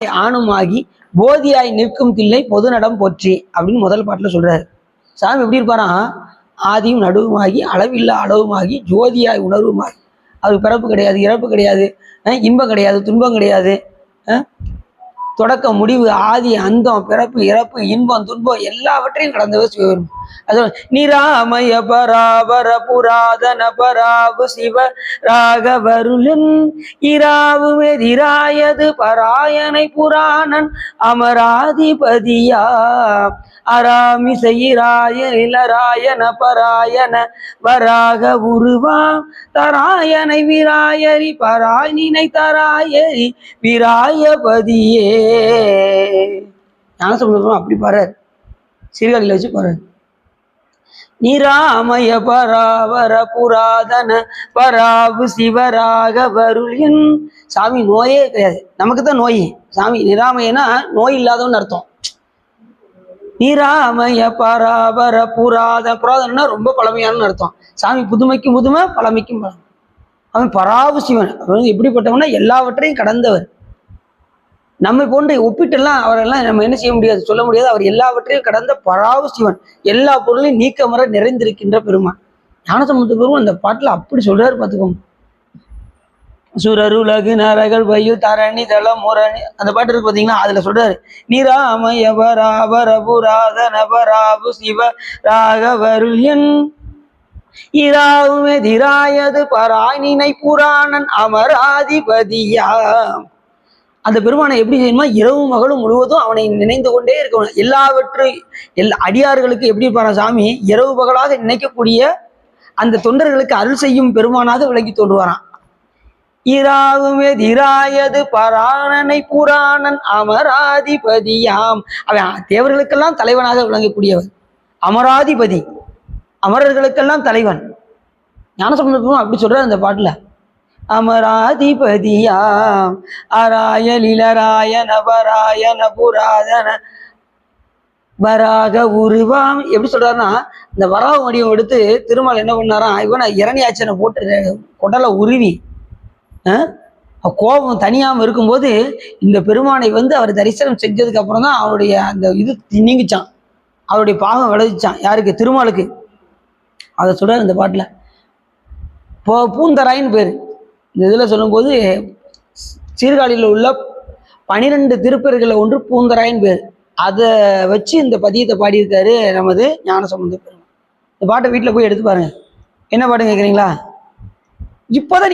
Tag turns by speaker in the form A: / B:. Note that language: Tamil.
A: ஆணுமாகி போதியாய் நிற்கும் தில்லை பொது நடம் போற்றி அப்படின்னு முதல் பாட்டுல சொல்றாரு. சாமி எப்படி இருப்பாராம்? ஆதியும் நடுவுமாகி அளவில்லா அளவுமாகி ஜோதியாய் உணர்வுமாகி. அவருக்கு பிறப்பு கிடையாது, இறப்பு கிடையாது, இன்பம் கிடையாது, துன்பம் கிடையாது, தொடக்கம் முடிவு ஆதி அந்தம் பிறப்பு இறப்பு இன்பம் துன்பம் எல்லாவற்றையும் கடந்தவர் சிவபெருமான். அது நிராமய பராபர புராதன பராபு சிவ ராகவருளன் இராவுமெதிராயது பராயனை புராணன் அமராதிபதியா அராமிசையிராய இளராயன பராயன வராக உருவா தராயனை விராயரி பராயினை தராயரி விராயபதியே. ஞானசம்பந்தம் அப்படி பாரு, சீர்காழியில் வச்சு பாரு. நிராமய பராவர புராதன பராபு சிவராக வருளின். சாமி நோயே கிடையாது, நமக்கு தான் நோய். சாமி நிராமயனா நோய் இல்லாதவன்னு அர்த்தம். நிராமய பராபர புராதனா ரொம்ப பழமையானு அர்த்தம். சாமி புதுமைக்கும் புதுமை, பழமைக்கும் பழமை. அவன் பராபு சிவன். அவன் எப்படிப்பட்டவனா எல்லாவற்றையும் கடந்தவர். நம்மை போன்ற ஒப்பிட்டெல்லாம் அவரெல்லாம் நம்ம என்ன செய்ய முடியாது, சொல்ல முடியாது. அவர் எல்லாவற்றையும் கடந்த பராவு சிவன், எல்லா பொருளையும் நீக்கமர நிறைந்திருக்கின்ற பெருமான். ஞானசம்பந்த பெருமான் அந்த பாட்டுல அப்படி சொல்றாரு, பார்த்துக்கோங்க. சுரருலகு நரகள் வயல் தரணி தளம் முரணி, அந்த பாட்டு இருக்கு பார்த்தீங்கன்னா, அதுல சொல்றாரு நிராமய பராபர புராதன பராபு சிவ ராகவருள்யன் இராவுமெதிராயது பராயினை புராணன் அமராதிபதியா. அந்த பெருமானை எப்படி செய்யணுமா? இரவு மகளும் முழுவதும் அவனை நினைந்து கொண்டே இருக்கணும். எல்லா அடியார்களுக்கு எப்படி இருப்பான சாமி? இரவு பகலாக நினைக்கக்கூடிய அந்த தொண்டர்களுக்கு அருள் செய்யும் பெருமானாக விளங்கி தோன்றுவாரான். இராவுமெதிராயது பராணனை புராணன் அமராதிபதியாம். அவன் தேவர்களுக்கெல்லாம் தலைவனாக விளங்கக்கூடியவன், அமராதிபதி, அமரர்களுக்கெல்லாம் தலைவன். ஞானசம்பந்தம் அப்படி சொல்றாரு அந்த பாட்டுல. அமராதிபதியாம் அராயலிலராயன பராயன புராதன வராக உருவாம். எப்படி சொல்றாருன்னா, இந்த வராக வடிவம் எடுத்து திருமால் என்ன பண்ணாராம், இவனை இரணியாச்சனை போட்டு கொடலை உருவி கோபம் தனியாம இருக்கும்போது இந்த பெருமானை அவர் தரிசனம் செஞ்சதுக்கு அப்புறம் தான் அவருடைய அந்த இது நீங்கிச்சான், அவருடைய பாவம் விளைவிச்சான். யாருக்கு? திருமாலுக்கு. அதை சொல்றாரு இந்த பாட்டுல. பூந்தராயின்னு பேரு. இந்த இதில் சொல்லும்போது சீர்காழியில் உள்ள 12 திருப்பெருகளை ஒன்று பூந்தராயின்னு பேர். அதை வச்சு இந்த பதியத்தை பாடியிருக்காரு நமது ஞானசம்பந்த பெருமான். இந்த பாட்டை வீட்டில் போய் எடுத்து பாருங்க. என்ன பாட்டு கேட்குறீங்களா? இப்போதான்